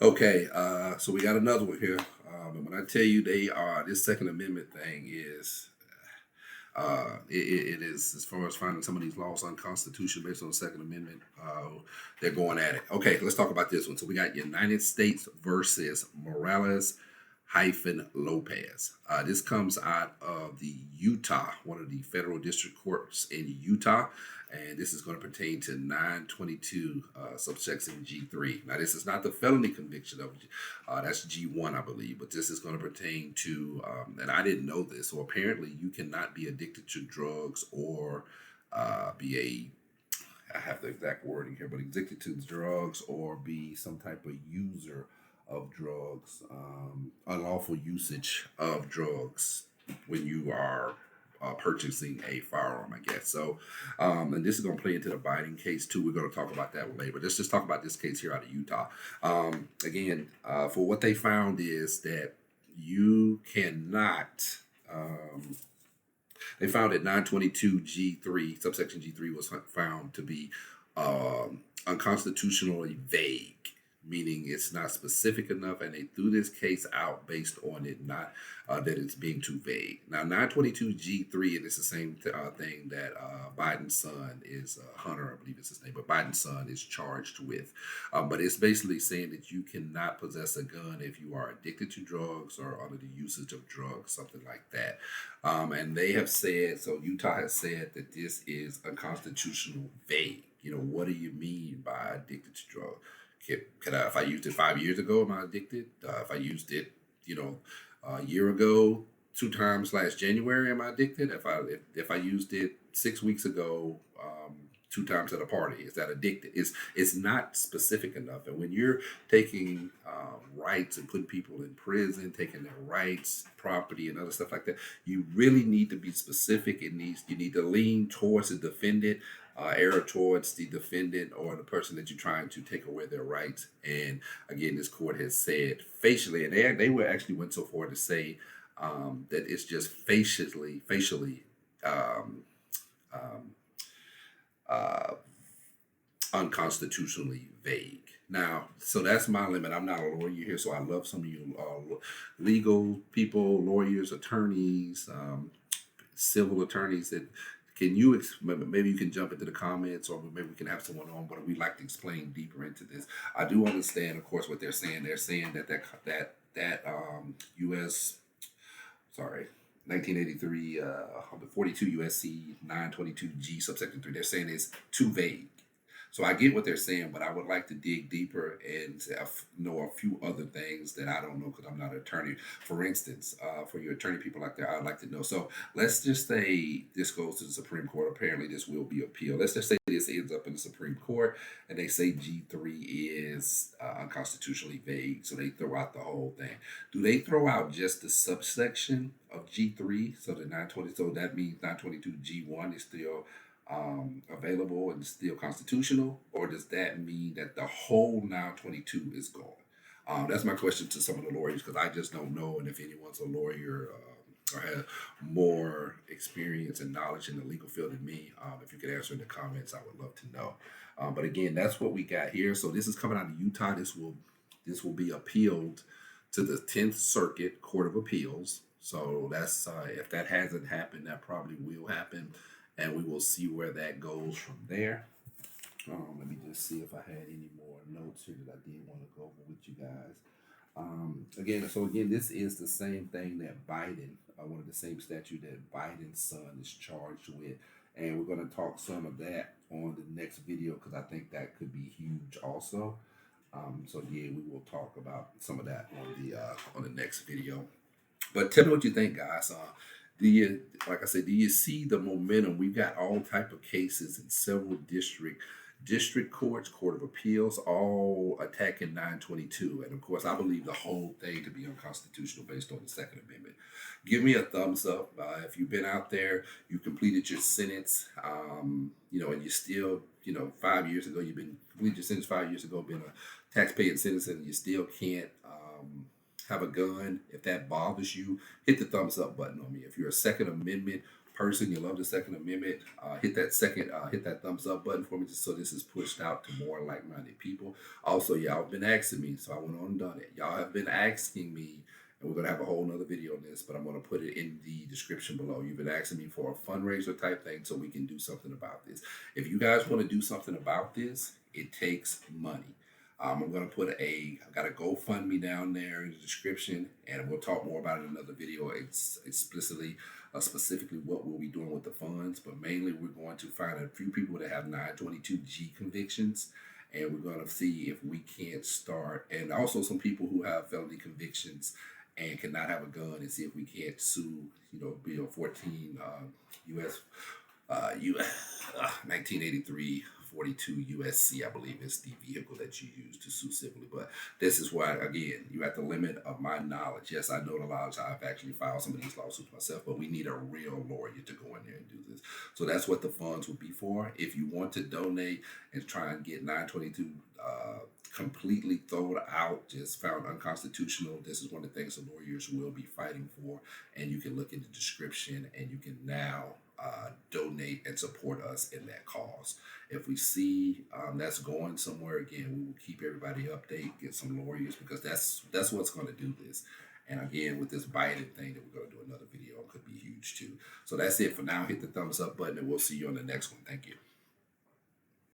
Okay, so we got another one here. And when I tell you they are, this Second Amendment thing is, it is, as far as finding some of these laws unconstitutional based on the Second Amendment, they're going at it. Okay, let's talk about this one. So we got United States versus Morales hyphen Lopez. This comes out of the Utah, one of the federal district courts in Utah, and this is going to pertain to 922 subsection G3. Now, this is not the felony conviction of that's G1, I believe, but this is going to pertain to, and I didn't know this, so apparently you cannot be addicted to drugs or be I have the exact wording here, but addicted to drugs or be some type of user of drugs, unlawful usage of drugs when you are purchasing a firearm, I guess. So, and this is going to play into the Biden case too. We're going to talk about that one later. But let's just talk about this case here out of Utah. Again, for what they found is that you cannot. They found that 922 G3, subsection G3, was found to be unconstitutionally vague, meaning it's not specific enough, and they threw this case out based on it not that it's being too vague. Now, 922 G3, and it's the same thing that Biden's son is Hunter, I believe it's his name, but Biden's son is charged with. But it's basically saying that you cannot possess a gun if you are addicted to drugs or under the usage of drugs, something like that. And they have said, so Utah has said that this is unconstitutional vague. What do you mean by addicted to drugs? Can I, if I used it 5 years ago, am I addicted? If I used it, a year ago, 2 times last January, am I addicted? If I used it 6 weeks ago, 2 times at a party, is that addicted? It's not specific enough. And when you're taking rights and putting people in prison, taking their rights, property, and other stuff like that, you really need to be specific. You need to lean towards the defendant, err towards the defendant or the person that you're trying to take away their rights. And again, this court has said facially, and they were actually went so far to say that it's just facially um, um, uh, unconstitutionally vague. Now, so that's my limit. I'm not a lawyer here, so I love some of you legal people, lawyers, attorneys, civil attorneys that can you maybe you can jump into the comments, or maybe we can have someone on, but we'd like to explain deeper into this. I do understand, of course, what they're saying. They're saying that U.S. sorry, 1983, 42 USC 922 G subsection 3. They're saying it's too vague. So I get what they're saying, but I would like to dig deeper and know a few other things that I don't know because I'm not an attorney. For instance, for your attorney people out there, I'd like to know. So let's just say this goes to the Supreme Court. Apparently, this will be appealed. Let's just say this ends up in the Supreme Court and they say G3 is unconstitutionally vague. So they throw out the whole thing. Do they throw out just the subsection of G3? So the 920, so that means 922 G1 is still available and still constitutional, or does that mean that the whole 922 is gone? That's my question to some of the lawyers because I just don't know, and if anyone's a lawyer or has more experience and knowledge in the legal field than me, if you could answer in the comments, I would love to know. But again, that's what we got here. So this is coming out of Utah. This will be appealed to the 10th Circuit Court of Appeals. So that's if that hasn't happened, that probably will happen, and we will see where that goes from there. Let me just see if I had any more notes here that I did want to go over with you guys. Again, this is the same thing that Biden, one of the same statute that Biden's son is charged with, and we're going to talk some of that on the next video because I think that could be huge also. So yeah, we will talk about some of that on the next video. But tell me what you think, guys. Like I said, do you see the momentum? We've got all type of cases in several district courts, court of appeals, all attacking 922. And of course, I believe the whole thing to be unconstitutional based on the Second Amendment. Give me a thumbs up if you've been out there, you completed your sentence, and you still, 5 years ago, you've been completed your sentence 5 years ago, been a taxpaying citizen, and you still can't have a gun. If that bothers you, hit the thumbs up button on me. If you're a Second Amendment person, you love the Second Amendment, hit that thumbs up button for me, just so this is pushed out to more like-minded people. Also, y'all have been asking me, so I went on and done it. Y'all have been asking me, and we're gonna have a whole nother video on this, but I'm gonna put it in the description below. You've been asking me for a fundraiser type thing so we can do something about this. If you guys want to do something about this, it takes money. I'm gonna I've got a GoFundMe down there in the description, and we'll talk more about it in another video. It's explicitly, specifically what we'll be doing with the funds, but mainly we're going to find a few people that have 922G convictions, and we're gonna see if we can't start, and also some people who have felony convictions and cannot have a gun, and see if we can't sue, Bill 14, U.S. U 1983 42 USC, I believe, is the vehicle that you use to sue civilly. But this is why, again, you're at the limit of my knowledge. Yes, I know a lot of times I've actually filed some of these lawsuits myself, but we need a real lawyer to go in there and do this. So that's what the funds would be for. If you want to donate and try and get 922 completely thrown out, just found unconstitutional, this is one of the things the lawyers will be fighting for. And you can look in the description, and you can now donate and support us in that cause. If we see that's going somewhere, again, we will keep everybody updated, get some lawyers, because that's what's going to do this. And again, with this Biden thing that we're going to do another video, it could be huge too. So that's it for now. Hit the thumbs up button, and we'll see you on the next one. Thank you.